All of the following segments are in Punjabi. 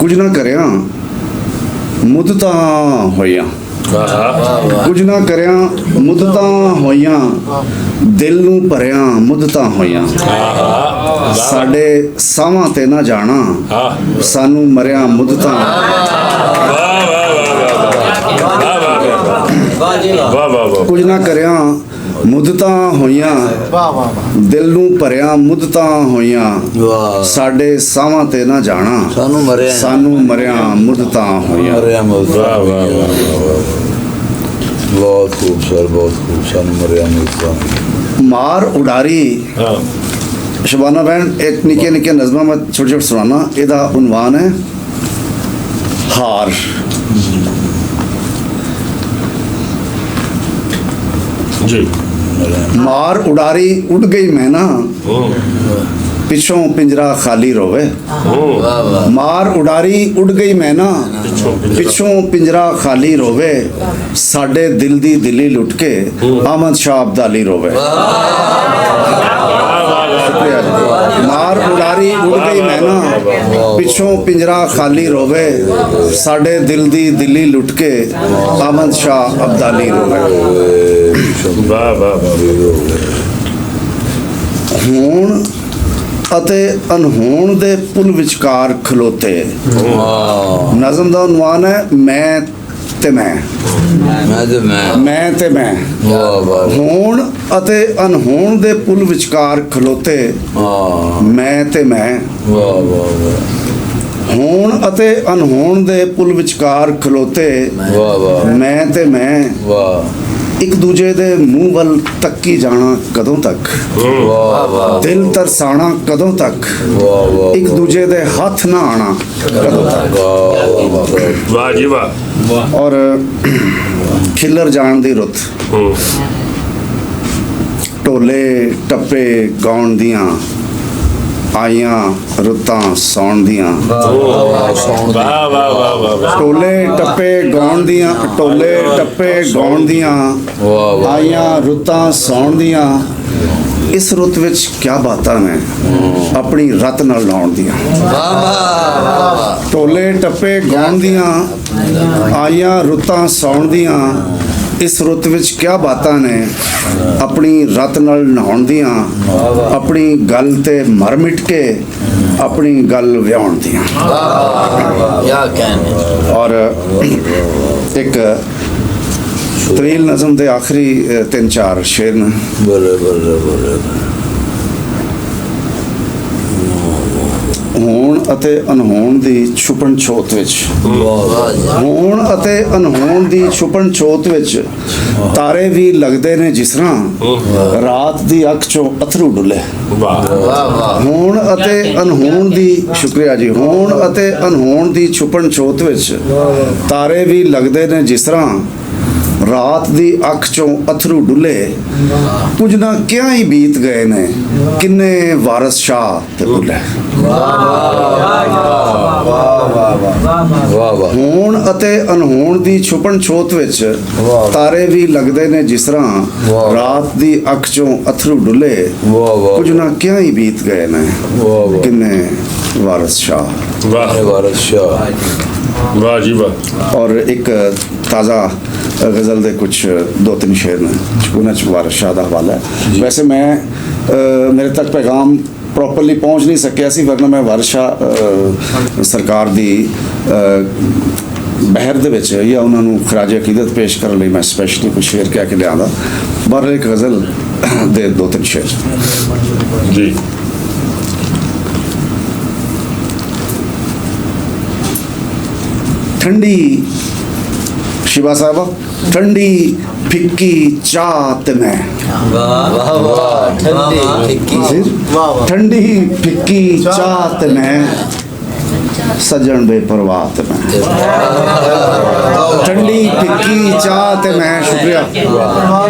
ਕੁਝ ਨਾ ਕਰਿਆ ਮੁੱਦਤਾਂ ਹੋਈਆਂ, ਕੁਝ ਨਾ ਕਰਿਆ ਮੁੱਦਤਾਂ ਹੋਈਆਂ, ਦਿਲ ਨੂੰ ਭਰਿਆ ਮੁੱਦਤਾਂ ਹੋਈਆਂ। ਸਾਡੇ ਸਾਹਾਂ ਤੇ ਨਾ ਜਾਣਾ, ਸਾਨੂੰ ਮਰਿਆ ਮੁੱਦਤਾਂ। ਕੁਝ ਨਾ ਕਰਿਆ ਮੁੱਦਤਾਂ ਹੋਈਆਂ, ਦਿਲ ਨੂੰ ਭਰਿਆ ਮੁੱਦਤਾਂ ਹੋਈਆਂ। ਸਾਡੇ ਸਾਹਾਂ ਤੇ ਨਾ ਜਾਣਾ, ਸਾਨੂੰ ਮਰਿਆ ਮੁੱਦਤਾਂ ਹੋਈਆਂ। बहुत खूब सर, बहुत खूब सर, मरिया मुद्दा। मार उडारी शबाना बहन, एक निके निके नज़मां मैं छोटे छोटे सुनाना। ਇਹਦਾ उन्वान है हार। जी। मार उडारी उड़ गई मैना, पिछों पिंजरा खाली रोवे। मार उडारी उड़ गई मैना, पिछों पिंजरा खाली रोवे। साडे दिल दी दिली लुट के अहमद शाह अब्दाली रोवे। मार उडारी उड़ गई मैना, पिछों पिंजरा खाली रोवे। साडे दिल दी दिली लुट के अहमद शाह अब्दाली रोवे। हुण ਅਤੇ ਅਨਹੋਣ ਦੇ ਪੁਲ ਵਿਚਕਾਰ ਖਲੋਤੇ। ਨਜ਼ਮ ਦਾ ਉਨਵਾਨ ਹੈ ਮੈਂ ਤੇ ਮੈਂ, ਮੈਂ ਤੇ ਮੈਂ। ਹੋਣ ਅਤੇ ਅਨਹੋਣ ਦੇ ਪੁਲ ਵਿਚਕਾਰ ਖਲੋਤੇ, ਮੈਂ ਤੇ ਮੈਂ। ਹੋਣ ਅਤੇ ਅਨਹੋਣ ਦੇ ਪੁਲ ਵਿਚਕਾਰ ਖਲੋਤੇ, ਮੈਂ ਤੇ ਮੈਂ। ਇੱਕ ਦੂਜੇ ਦੇ ਮੂੰਹ ਵੱਲ ਤੱਕੀ ਜਾਣਾ ਕਦੋਂ ਤੱਕ, ਦਿਲ ਤਰਸਾਣਾ ਕਦੋਂ ਤੱਕ, ਇੱਕ ਦੂਜੇ ਦੇ ਹੱਥ ਨਾ ਆਣਾ ਕਦੋਂ ਤੱਕ। ਵਾਹ ਜੀ ਵਾਹ। ਔਰ ਖਿੱਲਰ ਜਾਣ ਦੀ ਰੁੱਤ, ਢੋਲੇ ਟੱਪੇ ਗਾਉਣ ਦੀਆਂ, ਆਈਆਂ ਰੁੱਤਾਂ ਸੌਣ ਦੀਆਂ। ਢੋਲੇ ਟੱਪੇ ਗਾਉਣ ਦੀਆਂ, ਢੋਲੇ ਟੱਪੇ ਗਾਉਣ ਦੀਆਂ, ਆਈਆਂ ਰੁੱਤਾਂ ਸੌਣ ਦੀਆਂ। ਇਸ ਰੁੱਤ ਵਿੱਚ ਕਿਆ ਬਾਤਾਂ ਨੇ ਆਪਣੀ ਰਤ ਨਾਲ ਲਾਉਣ ਦੀਆਂ। ਢੋਲੇ ਟੱਪੇ ਗਾਉਣ ਦੀਆਂ, ਆਈਆਂ ਰੁੱਤਾਂ ਸੌਣ ਦੀਆਂ। ਇਸ ਰੁੱਤ ਵਿੱਚ ਕਿਆ ਬਾਤਾਂ ਨੇ ਆਪਣੀ ਰਤ ਨਾਲ ਨਹਾਉਣ ਦੀਆਂ, ਆਪਣੀ ਗੱਲ ਤੇ ਮਰ ਮਿਟ ਕੇ ਆਪਣੀ ਗੱਲ ਵਿਆਉਣ ਦੀਆਂ। ਔਰ ਇੱਕ ਤਵੀਲ ਨਜ਼ਮ ਦੇ ਆਖਰੀ 3-4 ਸ਼ੇਰ ਨੇ। ਹੋਣ ਅਤੇ ਅਨਹੋਣ ਦੀ ਛੁਪਣ ਛੋਤ ਵਿੱਚ, ਹੋਣ ਅਤੇ ਅਨਹੋਣ ਦੀ ਛੁਪਣ ਛੋਤ ਵਿੱਚ ਤਾਰੇ ਵੀ ਲੱਗਦੇ ਨੇ ਜਿਸ ਤਰ੍ਹਾਂ ਰਾਤ ਦੀ ਅੱਖ ਚੋਂ ਅਥਰੂ ਡੁੱਲੇ। ਹੋਣ ਅਤੇ ਅਨਹੋਣ ਦੀ, ਸ਼ੁਕਰੀਆ ਜੀ। ਹੋਣ ਅਤੇ ਅਨਹੋਣ ਦੀ ਛੁਪਣ ਛੋਤ ਵਿੱਚ ਤਾਰੇ ਵੀ ਲੱਗਦੇ ਨੇ ਜਿਸ ਤਰ੍ਹਾਂ ਰਾਤ ਦੀ ਅੱਖ ਚੋਂ ਅਥਰੂ ਡੁੱਲੇ। ਕੁਝ ਨਾ ਕਿਆ ਹੀ ਬੀਤ ਗਏ ਨੇ ਕਿੰਨੇ ਵਾਰਸ ਸ਼ਾਹ ਤੇ ਭੁੱਲੇ। ਹੋਣ ਅਤੇ ਅਨਹੋਣ ਦੀ ਛੁਪਣ ਛੋਤ ਵਿੱਚ ਤਾਰੇ ਵੀ ਲੱਗਦੇ ਨੇ ਜਿਸ ਤਰ੍ਹਾਂ ਰਾਤ ਦੀ ਅੱਖ ਚੋਂ ਅਥਰੂ ਡੁੱਲੇ। ਕੁਝ ਨਾ ਕਿਆ ਹੀ ਬੀਤ ਗਏ ਨੇ ਕਿੰਨੇ ਵਾਰਸ ਸ਼ਾਹ। ਵਾਰਸ ਸ਼ਾਹ, ਵਾਹ ਜੀ ਵਾਹ। ਔਰ ਇੱਕ ਤਾਜ਼ਾ गज़ल ਦੇ ਕੁਛ 2-3 ਸ਼ੇਰ ਨੇ, ਉਹਨਾਂ 'ਚ ਵਾਰਿਸ ਸ਼ਾਹ ਦਾ ਹਵਾਲਾ ਹੈ। ਵੈਸੇ ਮੈਂ ਮੇਰੇ ਤੱਕ ਪੈਗਾਮ ਪ੍ਰੋਪਰਲੀ ਪਹੁੰਚ ਨਹੀਂ ਸਕਿਆ ਸੀ, ਵਰਨਾ ਮੈਂ ਵਾਰਿਸ ਸ਼ਾਹ ਸਰਕਾਰ ਦੀ ਬਹਿਰ ਦੇ ਵਿੱਚ ਜਾਂ ਉਹਨਾਂ ਨੂੰ ਖਰਾਜ ਅਕੀਦਤ ਪੇਸ਼ ਕਰਨ ਲਈ ਮੈਂ ਸਪੈਸ਼ਲੀ ਕੁਛ ਸ਼ੇਰ ਕਹਿ ਕੇ ਲਿਆਂਦਾ। ਪਰ ਇੱਕ ਗਜ਼ਲ ਦੇ 2-3 ਸ਼ੇਰ ਜੀ। ठंडी शिवा साहबा, ठंडी फिक्की चाहत में, ठंडी फिक्की चाहत में, सजन बेपरवाह में। ठंडी फिक्की चाहत में, शुक्रिया।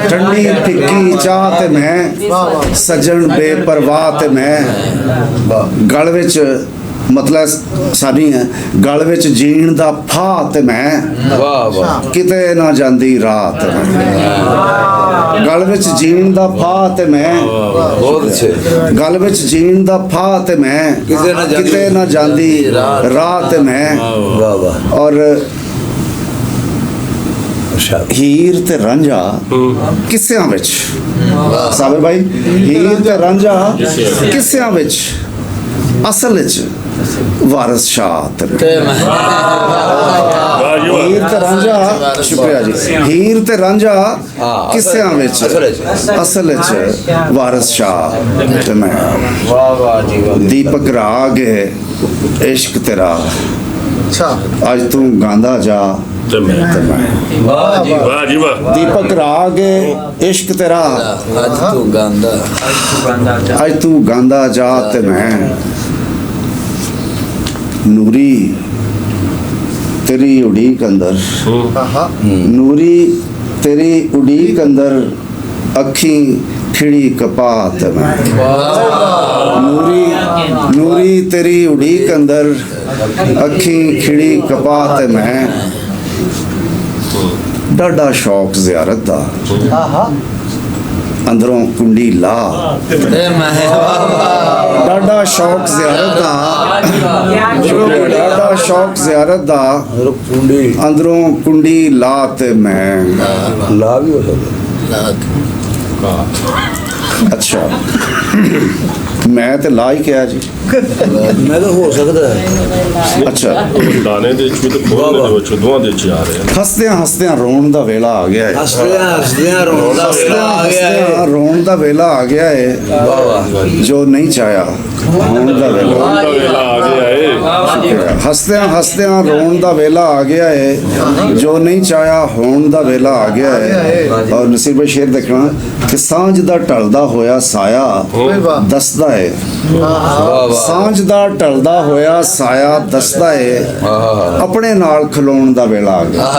ठंडी फिक्की चाहत में, सजन बेपरवाह में। गल विच मतलब सानी है, गल विच जीण दा फा ते मैं, किते ना जांदी रात मैं। ਗਲ ਵਿੱਚ ਜੀਣ ਦਾ ਫਾਹ ਤੇ ਮੈਂ ਬਹੁਤ ਅੱਛੇ ਗਲ ਵਿੱਚ ਜੀਣ ਦਾ ਫਾਹ ਤੇ ਮੈਂ ਕਿਤੇ ਨਾ ਜਾਂਦੀ ਰਾਹ ਤੇ ਮੈਂ ਵਾਹ ਵਾਹ ਔਰ ਅਰਸ਼ਾਦ ਹੀਰ ਤੇ ਰਾਂਝਾ ਕਿੱਸਿਆਂ ਵਿੱਚ ਸਾਬਰ ਭਾਈ ਹੀਰ ਤੇ ਰਾਂਝਾ ਕਿੱਸਿਆਂ ਵਿੱਚ ਅਸਲ ਵਿੱਚ ਵਾਰਿਸ ਸ਼ਾਹ ਤੇ ਵਾਹ ਜੀ ਵਾਹ ਹੀਰ ਤੇ ਰਾਂਝਾ ਸ਼ੁਕਰੀਆ ਜੀ ਹੀਰ ਤੇ ਰਾਂਝਾ ਕਿੱਸਿਆਂ ਵਿੱਚ ਅਸਲ ਵਿੱਚ ਵਾਰਿਸ ਸ਼ਾਹ ਤੇ ਮੈਂ ਵਾਹ ਵਾਹ ਜੀ ਵਾਹ ਦੀਪਕ ਰਾਗ ਹੈ ਇਸ਼ਕ ਤੇਰਾ ਅੱਜ ਤੂੰ ਗਾਂਦਾ ਜਾ ਤੇ ਮੈਂ ਵਾਹ ਜੀ ਵਾਹ ਜੀ ਵਾਹ ਦੀਪਕ ਰਾਗ ਹੈ ਇਸ਼ਕ ਤੇਰਾ ਅੱਜ ਤੂੰ ਗਾਂਦਾ ਅੱਜ ਤੂੰ ਗਾਂਦਾ ਜਾ ਤੇ ਮੈਂ ਨੂਰੀ ਤੇਰੀ ਉਡੀਕ ਅੰਦਰ ਨੂਰੀ ਤੇਰੀ ਉਡੀਕ ਅੰਦਰ ਅੱਖੀਂ ਖਿੜੀ ਕਪਾਤ ਮੈਂ ਨੂਰੀ ਨੂਰੀ ਤੇਰੀ ਉਡੀਕ ਅੰਦਰ ਅੱਖੀਂ ਖਿੜੀ ਕਪਾਤ ਮੈਂ ਡਾਡਾ ਸ਼ੌਕ ਜ਼ਿਆਰਤ ਦਾ ਅੰਦਰੋਂ ਕੁੰਡੀ ਲਾ ਡਾਡਾ ਸ਼ੌਕ ਜ਼ਿਆਰਤ ਦਾ ਡਾਡਾ ਸ਼ੌਕ ਜ਼ਿਆਰਤ ਦਾ ਕੁੰਡੀ ਅੰਦਰੋਂ ਕੁੰਡੀ ਲਾ ਤੇ ਮੈਂ ਲਾ ਵੀ ਹੋ ਸਕਦਾ ਅੱਛਾ ਮੈਂ ਤੇ ਲਾ ਹੀ ਕਿਹਾ ਜੀ ਮੈਂ ਤਾਂ ਹੋ ਸਕਦਾ ਹੈ ਅੱਛਾ ਦਾਣੇ ਦੇ ਵਿੱਚ ਵੀ ਤੇ ਖੋਲ੍ਹਣੇ ਦੇ ਵਿੱਚ ਦੋਵਾਂ ਦੇ ਵਿੱਚ ਹੀ ਆ ਰਹੇ ਹਨ ਹੱਸਦਿਆਂ ਹੱਸਦਿਆਂ ਰੋਣ ਦਾ ਵੇਲਾ ਆ ਗਿਆ ਹੈ ਹੱਸਦਿਆਂ ਰੋਂਦਾ ਵੇਲਾ ਆ ਗਿਆ ਹੈ ਹੱਸਦਿਆਂ ਰੋਣ ਦਾ ਵੇਲਾ ਆ ਗਿਆ ਹੈ ਵਾਹ ਵਾਹ ਜੋ ਨਹੀਂ ਚਾਹਿਆ ਹੋਣ ਦਾ ਵੇਲਾ ਰੋਣ ਦਾ ਵੇਲਾ ਆ ਗਿਆ ਏ ਹੱਸਦਿਆਂ ਹੱਸਦਿਆਂ ਰੋਣ ਦਾ ਵੇਲਾ ਆ ਗਿਆ ਹੈ ਜੋ ਨਹੀਂ ਚਾਹਿਆ ਹੋਣ ਦਾ ਵੇਲਾ ਆ ਗਿਆ ਹੈ ਔਰ ਨਸੀਬ ਭਾਈ ਸ਼ੇਰ ਦੇਖਣਾ ਕਿ ਸਾਂਝ ਦਾ ਢਲਦਾ ਹੋਇਆ ਸਾਇਆ ਦੱਸਦਾ ਹੈ ਵਾਹ ਵਾਹ ਸਾਂਝ ਦਾ ਢਲਦਾ ਹੋਇਆ ਸਾਇਆ ਦੱਸਦਾ ਹੈ ਆਪਣੇ ਨਾਲ ਖਲੋਣ ਦਾ ਵੇਲਾ ਆ ਗਿਆ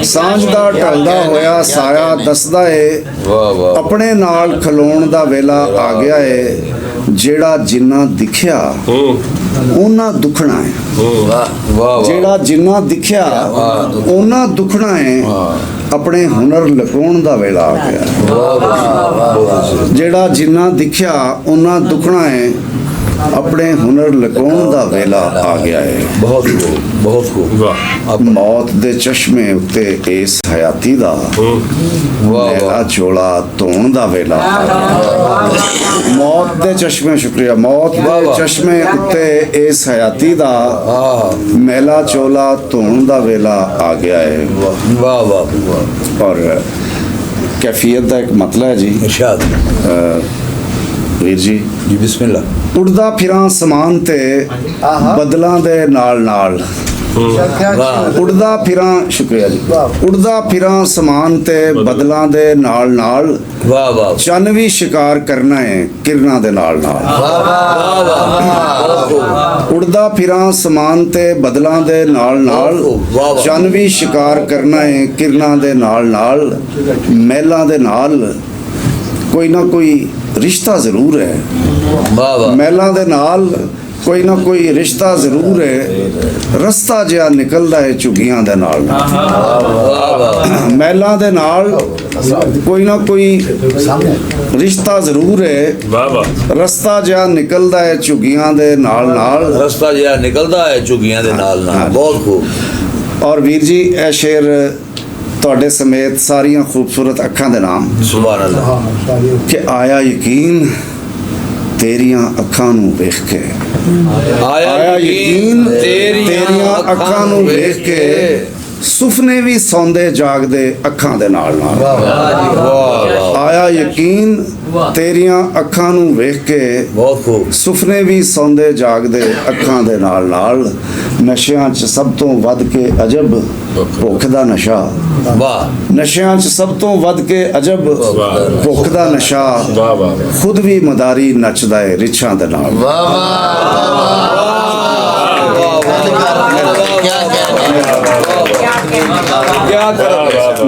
ਸਾਂਝ ਦਾ ਢਲਦਾ ਹੋਇਆ ਸਾਇਆ ਦੱਸਦਾ ਹੈ ਵਾਹ ਵਾਹ ਆਪਣੇ ਨਾਲ ਖਲੋਣ ਦਾ ਵੇਲਾ ਆ ਗਿਆ ਹੈ ਜਿਹੜਾ ਜਿੰਨਾ ਦਿਖਿਆ ਉਹਨਾਂ ਦੁਖਣਾ ਹੈ ਵਾਹ ਵਾਹ ਜਿਹੜਾ ਜਿੰਨਾ ਦਿਖਿਆ ਉਹਨਾਂ ਦੁਖਣਾ ਹੈ ਆਪਣੇ ਹੁਨਰ ਲੁਕਾਉਣ ਦਾ ਵੇਲਾ ਆ ਗਿਆ ਜਿਹੜਾ ਜਿੰਨਾ ਦਿਖਿਆ ਉਹਨਾਂ ਦੁਖਣਾ ਹੈ ਆਪਣੇ ਹੁਨਰ ਲੁਕਾਉਣ ਦਾ ਵੇਲਾ ਆ ਗਿਆ ਹੈ ਬਹੁਤ ਖੂਬ ਬਹੁਤ ਖੂਬ ਵਾਹ ਮੌਤ ਦੇ ਚਸ਼ਮੇ ਉੱਤੇ ਇਸ ਹਯਾਤੀ ਦਾ ਵਾਹ ਮੇਰਾ ਵਾਹ ਝੋਲਾ ਧੋਣ ਦਾ ਵੇਲਾ ਆ ਗਿਆ ਮੌਤ ਦੇ ਚਸ਼ਮੇ ਸ਼ੁਕਰੀਆ ਮੌਤ ਦੇ ਚਸ਼ਮੇ ਉੱਤੇ ਇਸ ਹਯਾਤੀ ਦਾ ਮੈਲਾ ਚੋਲਾ ਧੋਣ ਦਾ ਵੇਲਾ ਆ ਗਿਆ ਹੈ ਵਾਹ ਵਾਹ ਔਰ ਕੈਫੀਅਤ ਦਾ ਇੱਕ ਮਤਲਬ ਹੈ ਜੀ ਇਰਸ਼ਾਦ ਵੀਰ ਜੀ ਜੀ ਬਿਸਮਿਲ੍ਲਾ ਉੜਦਾ ਫਿਰਾਂ ਸਮਾਨ ਤੇ ਬਦਲਾਂ ਦੇ ਨਾਲ ਨਾਲ ਵਾਹ ਉੜਦਾ ਫਿਰਾਂ ਸ਼ੁਕਰੀਆ ਜੀ ਉੜਦਾ ਫਿਰਾਂ ਸਮਾਨ ਤੇ ਬਦਲਾਂ ਦੇ ਨਾਲ ਨਾਲ ਵਾਹ ਵਾਹ ਚੰਨ ਵੀ ਸ਼ਿਕਾਰ ਕਰਨਾ ਹੈ ਕਿਰਨਾਂ ਦੇ ਨਾਲ ਨਾਲ ਉੜਦਾ ਫਿਰਾਂ ਸਮਾਨ ਤੇ ਬਦਲਾਂ ਦੇ ਨਾਲ ਨਾਲ ਚੰਨ ਵੀ ਸ਼ਿਕਾਰ ਕਰਨਾ ਹੈ ਕਿਰਨਾਂ ਦੇ ਨਾਲ ਨਾਲ ਮਹਿਲਾਂ ਦੇ ਨਾਲ ਕੋਈ ਨਾ ਕੋਈ ਰਿਸ਼ਤਾ ਜ਼ਰੂਰ ਹੈ ਵਾਹ ਵਾਹ ਮਹਿਲਾਂ ਦੇ ਨਾਲ ਕੋਈ ਨਾ ਕੋਈ ਰਿਸ਼ਤਾ ਜ਼ਰੂਰ ਹੈ ਰਸਤਾ ਜਿਹਾ ਨਿਕਲਦਾ ਹੈ ਝੁੱਗੀਆਂ ਦੇ ਨਾਲ ਮਹਿਲਾਂ ਦੇ ਨਾਲ ਕੋਈ ਨਾ ਕੋਈ ਰਿਸ਼ਤਾ ਜ਼ਰੂਰ ਹੈ ਵਾਹ ਵਾਹ ਰਸਤਾ ਜਿਹਾ ਨਿਕਲਦਾ ਹੈ ਝੁੱਗੀਆਂ ਦੇ ਨਾਲ ਨਾਲ ਰਸਤਾ ਜਿਹਾ ਨਿਕਲਦਾ ਹੈ ਝੁੱਗੀਆਂ ਦੇ ਨਾਲ ਨਾਲ ਬਹੁਤ ਖੂਬ ਔਰ ਵੀਰ ਜੀ ਇਹ ਸ਼ੇਰ ਤੁਹਾਡੇ ਸਮੇਤ ਸਾਰੀਆਂ ਖੂਬਸੂਰਤ ਅੱਖਾਂ ਦੇ ਨਾਮ ਸੁਭਾਨ ਅੱਲਾਹ ਕਿ ਆਇਆ ਯਕੀਨ ਤੇਰੀਆਂ ਅੱਖਾਂ ਨੂੰ ਵੇਖ ਕੇ ਆਇਆ ਯਕੀਨ ਤੇਰੀਆਂ ਅੱਖਾਂ ਨੂੰ ਵੇਖ ਕੇ ਸੁਪਨੇ ਵੀ ਸੌਂਦੇ ਜਾਗਦੇ ਅੱਖਾਂ ਦੇ ਨਾਲ ਨਾਲ ਆਇਆ ਯਕੀਨ ਤੇਰੀਆਂ ਅੱਖਾਂ ਨੂੰ ਵੇਖ ਕੇ ਬਹੁਤ ਖੂਬ ਸੁਪਨੇ ਵੀ ਸੌਂਦੇ ਜਾਗਦੇ ਅੱਖਾਂ ਦੇ ਨਾਲ ਨਾਲ ਨਸ਼ਿਆਂ 'ਚ ਸਭ ਤੋਂ ਵੱਧ ਕੇ ਅਜਬ ਭੁੱਖ ਦਾ ਨਸ਼ਾ ਵਾਹ ਨਸ਼ਿਆਂ 'ਚ ਸਭ ਤੋਂ ਵੱਧ ਕੇ ਅਜਬ ਭੁੱਖ ਦਾ ਨਸ਼ਾ ਵਾਹ ਵਾਹ ਖੁਦ ਵੀ ਮਦਾਰੀ ਨੱਚਦਾ ਏ ਰਿਛਾਂ ਦੇ ਨਾਲ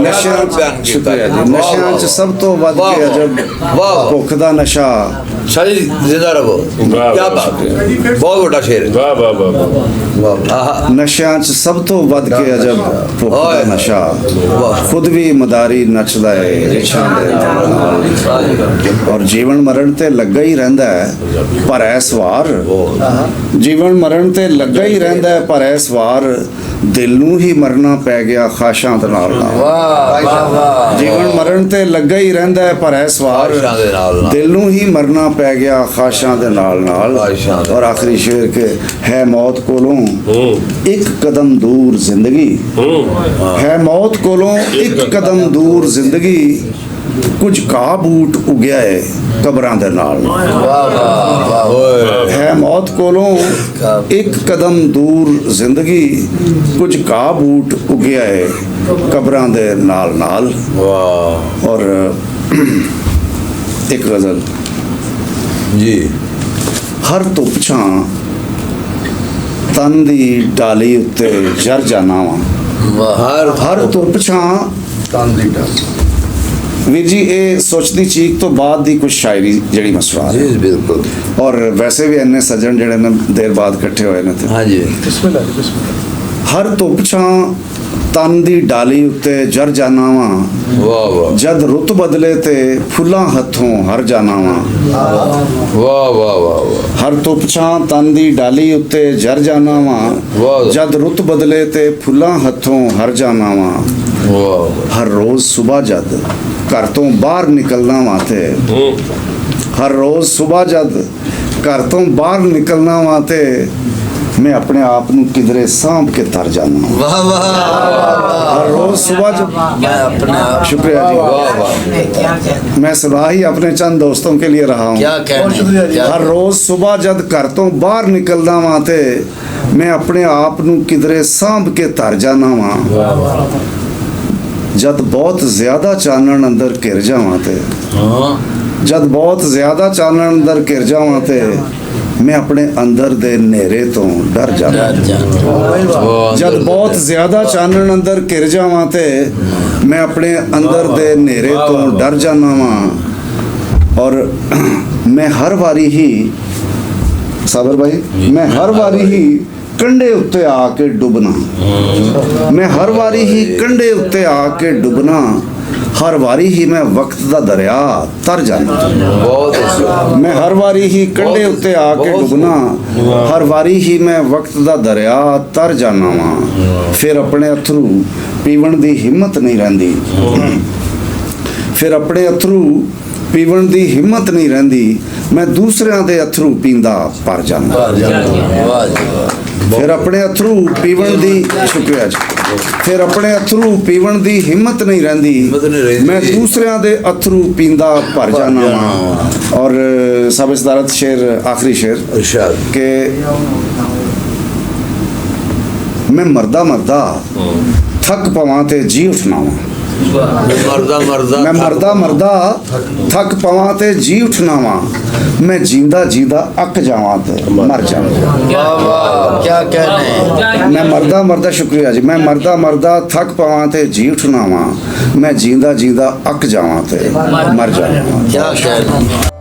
ਨਸ਼ਿਆਂ ਬਿਆਨ ਕੀਤਾ ਸ਼ੁਕਰੀਆ ਜੀ ਵਾਹ, ਨਸ਼ਿਆਂ 'ਚ ਵਾਹ, ਸਭ ਤੋਂ ਵੱਧ ਵਾਹ, ਕੇ ਵਾਹ, ਅਜਬ ਵਾਹ। ਭੁੱਖ ਦਾ ਨਸ਼ਾ ਸਾਰੀ ਜ਼ਿੰਦਾ ਰਹੋ ਵਾਹ, ਕੀ ਵਾਹ। ਬਾਤ ਹੈ ਬਹੁਤ ਵੱਡਾ ਸ਼ੇਰ ਹੈ ਵਾਹ ਵਾਹ ਵਾਹ ਵਾਹ ਆਹ ਨਸ਼ਿਆਂ 'ਚ ਸਭ ਤੋਂ ਵੱਧ ਕੇ ਅਜਬ ਭੁੱਖ ਦਾ ਓਏ। ਨਸ਼ਾ ਵਾਹ। ਖੁਦ ਵੀ ਮਦਾਰੀ ਨੱਚਦਾ ਏ ਰਿਛਾਂ ਦੇ ਨਾਲ। ਔਰ ਜੀਵਨ ਮਰਨ ਤੇ ਲੱਗਾ ਹੀ ਰਹਿੰਦਾ ਹੈ ਪਰ ਐਸ ਵਾਰ ਜੀਵਨ ਮਰਨ ਤੇ ਲੱਗਾ ਹੀ ਰਹਿੰਦਾ ਹੈ ਪਰ ਐਸ ਵਾਰ ਦਿਲ ਨੂੰ ਹੀ ਮਰਨਾ ਪੈ ਗਿਆ ਖਾਸ਼ਾਂ ਦੇ ਨਾਲ ਨਾਲ। ਵਾਹ ਵਾਹ ਵਾਹ ਜੀਵਨ ਮਰਨ ਤੇ ਲੱਗਾ ਹੀ ਰਹਿੰਦਾ ਹੈ ਪਰ ਇਸ ਵਾਰ ਖਾਹਿਸ਼ਾਂ ਦੇ ਨਾਲ ਨਾਲ। ਦਿਲ ਨੂੰ ਹੀ ਮਰਨਾ ਪੈ ਗਿਆ ਖਾਸ਼ਾਂ ਦੇ ਨਾਲ ਨਾਲ। ਖਾਹਿਸ਼ਾਂ ਦੇ ਔਰ ਆਖਰੀ ਸ਼ੇਰ ਕੇ ਹੈ ਮੌਤ ਕੋਲੋਂ ਇੱਕ ਕਦਮ ਦੂਰ ਜ਼ਿੰਦਗੀ ਹੈ ਮੌਤ ਕੋਲੋਂ ਇੱਕ ਕਦਮ ਦੂਰ ਜ਼ਿੰਦਗੀ ਕੁਝ ਘਾਹ ਬੂਟ ਉਗਿਆ ਹੈ ਕਬਰਾਂ ਦੇ ਨਾਲ ਵਾਹ ਵਾਹ ਵਾਹ ਓਏ ਹੈ ਮੌਤ ਕੋਲੋਂ ਇੱਕ ਕਦਮ ਦੂਰ ਜ਼ਿੰਦਗੀ ਕੁਝ ਘਾਹ ਬੂਟ ਉਗਿਆ ਹੈ ਕਬਰਾਂ ਦੇ ਨਾਲ ਨਾਲ। ਵਾਹ ਔਰ ਇੱਕ ਗਜ਼ਲ ਜੀ ਹਰ ਧੁੱਪ ਛਾਂ ਤਨ ਦੀ ਡਾਲੀ ਉੱਤੇ ਜਰ ਜਾਣਾ ਵਾ ਹਰ ਧੁੱਪ ਛਾਂ ਵੀਰ ਜੀ ਇਹ ਸੋਚਦੀ ਚੀਕ ਤੋਂ ਬਾਅਦ ਦੀ ਕੁਝ ਸ਼ਾਇਰੀ ਜਿਹੜੀ ਮੈਂ ਸੁਣਾ ਰਿਹਾ ਜੀ ਬਿਲਕੁਲ ਔਰ ਵੈਸੇ ਵੀ ਇੰਨੇ ਸੱਜਣ ਜਿਹੜੇ ਨੇ ਦੇਰ ਬਾਅਦ ਇਕੱਠੇ ਹੋਏ ਨੇ ਤੇ ਹਾਂਜੀ ਹਰ ਧੁੱਪ ਛਾਂ ਤਨ ਦੀ ਡਾਲੀ ਉੱਤੇ ਜਰ ਜਾਣਾ ਵਾ ਵਾਹ ਵਾਹ ਜਦ ਰੁੱਤ ਬਦਲੇ ਤੇ ਫੁੱਲਾਂ ਹੱਥੋਂ ਹਰ ਜਾਣਾ ਵਾ ਵਾਹ ਵਾਹ ਵਾਹ ਹਰ ਧੁੱਪ ਛਾਂ ਤਨ ਦੀ ਡਾਲੀ ਉੱਤੇ ਜਰ ਜਾਣਾ ਵਾ ਵਾਹ। ਜਦ ਰੁੱਤ ਬਦਲੇ ਤੇ ਫੁੱਲਾਂ ਹੱਥੋਂ ਹਰ ਜਾਣਾ ਵਾ ਵਾਹ ਹਰ ਰੋਜ਼ ਸਵੇਰ ਜਦ ਘਰ ਤੋਂ ਬਾਹਰ ਨਿਕਲਣਾ ਵਾ ਤੇ ਹਰ ਰੋਜ਼ ਸਵੇਰ ਜਦ ਘਰ ਤੋਂ ਬਾਹਰ ਨਿਕਲਣਾ ਵਾ ਤੇ ਮੈਂ ਆਪਣੇ ਆਪ ਨੂੰ ਕਿਧਰੇ ਸਾਂਭ ਕੇ ਤਰ ਜਾਣਾ ਵਾਹ ਵਾਹ ਹਰ ਰੋਜ਼ ਸਵੇਰ जब मैं अपने आप शुक्रिया जी वाह वाह मैं सदा ही अपने चंद दोस्तों के लिए रहा हूँ क्या कहने क्या ਹਰ ਰੋਜ਼ ਸਵੇਰ ਜਦ ਘਰ ਤੋਂ ਬਾਹਰ ਨਿਕਲਦਾ ਵਾਂ ਤੇ ਮੈਂ ਆਪਣੇ ਆਪ ਨੂੰ ਕਿਧਰੇ ਸਾਂਭ ਕੇ ਧਰ ਜਾਣਾ ਵਾਂ ਜਦ ਬਹੁਤ ਜ਼ਿਆਦਾ ਚਾਨਣ ਅੰਦਰ ਘਿਰ ਜਾਵਾਂ ਤੇ हाँ ਜਦ ਬਹੁਤ ਜ਼ਿਆਦਾ ਚਾਨਣ ਅੰਦਰ ਘਿਰ ਜਾਵਾਂ ਤੇ ਮੈਂ ਆਪਣੇ ਅੰਦਰ ਦੇ ਹਨੇਰੇ ਤੋਂ ਡਰ ਜਾਵਾਂ ਜਦ ਬਹੁਤ ਜ਼ਿਆਦਾ ਚਾਨਣ ਅੰਦਰ ਘਿਰ ਜਾਵਾਂ ਤੇ ਮੈਂ ਆਪਣੇ ਅੰਦਰ ਦੇ ਹਨੇਰੇ ਤੋਂ ਡਰ ਜਾਣਾ ਵਾਂ ਔਰ ਮੈਂ ਹਰ ਵਾਰੀ ਹੀ ਸਾਬਰ ਭਾਈ ਮੈਂ ਹਰ ਵਾਰੀ ਹੀ ਕੰਢੇ ਉੱਤੇ ਆ ਕੇ ਡੁੱਬਣਾ ਮੈਂ ਹਰ ਵਾਰੀ ਹੀ ਕੰਢੇ ਉੱਤੇ ਆ ਕੇ ਡੁੱਬਣਾ ਹਰ ਵਾਰੀ ਹੀ ਮੈਂ ਵਕਤ ਦਾ ਦਰਿਆ ਤਰ ਜਾਣਾ बहुत अच्छे ਮੈਂ ਹਰ ਵਾਰੀ ਹੀ ਕੰਢੇ ਉੱਤੇ ਆ ਕੇ ਡੁੱਬਣਾ ਹਰ ਵਾਰੀ ਹੀ ਮੈਂ ਵਕਤ ਦਾ ਦਰਿਆ ਤਰ ਜਾਣਾ ਵਾਂ ਫਿਰ ਆਪਣੇ ਅਥਰੂ ਪੀਵਣ ਦੀ ਹਿੰਮਤ ਨਹੀਂ ਰਹਿੰਦੀ ਫਿਰ ਆਪਣੇ ਅਥਰੂ ਪੀਵਣ ਦੀ ਹਿੰਮਤ ਨਹੀਂ ਰਹਿੰਦੀ ਮੈਂ ਦੂਸਰਿਆਂ ਦੇ ਅਥਰੂ ਪੀਂਦਾ ਪਰ ਜਾਂਦਾ वाह जी वाह ਫਿਰ ਆਪਣੇ ਅਥਰੂ ਪੀਵਣ ਦੀ ਸ਼ੁਕਰੀਆ ਜੀ ਫਿਰ ਆਪਣੇ ਅਥਰੂ ਪੀਵਣ ਦੀ ਹਿੰਮਤ ਨਹੀਂ ਰਹਿੰਦੀ ਹਿੰਮਤ ਨਹੀਂ ਰਹਿੰਦੀ। ਮੈਂ ਦੂਸਰਿਆਂ ਦੇ ਅਥਰੂ ਪੀਂਦਾ ਭਰ ਜਾਣਾ ਵਾਂ ਔਰ ਸਾਬ ਸਦਾਰਤ ਸ਼ੇਰ ਆਖਰੀ ਸ਼ੇਰ इरशाद ਕਿ ਮੈਂ ਮਰਦਾ ਮਰਦਾ ਥੱਕ ਪਵਾਂ ਤੇ ਜੀ ਉੱਠਣਾ ਵਾਂ मरदा मरदा ਮੈਂ ਮਰਦਾ ਮਰਦਾ ਥੱਕ ਪਵਾਂ ਤੇ ਜੀ ਉੱਠਣਾ ਵਾਂ ਮੈਂ ਜੀਂਦਾ ਜੀਂਦਾ ਅੱਕ ਜਾਵਾਂ ਤੇ ਮਰ ਜਾਵਾਂ वाह वाह क्या कहने ਮੈਂ ਮਰਦਾ ਮਰਦਾ ਸ਼ੁਕਰੀਆ ਜੀ ਮੈਂ ਮਰਦਾ ਮਰਦਾ ਥੱਕ ਪਵਾਂ ਤੇ ਜੀ ਉੱਠਣਾ ਵਾਂ ਮੈਂ ਜੀਂਦਾ ਜੀਂਦਾ ਅੱਕ ਜਾਵਾਂ ਤੇ ਮਰ ਜਾਵਾਂ क्या कहने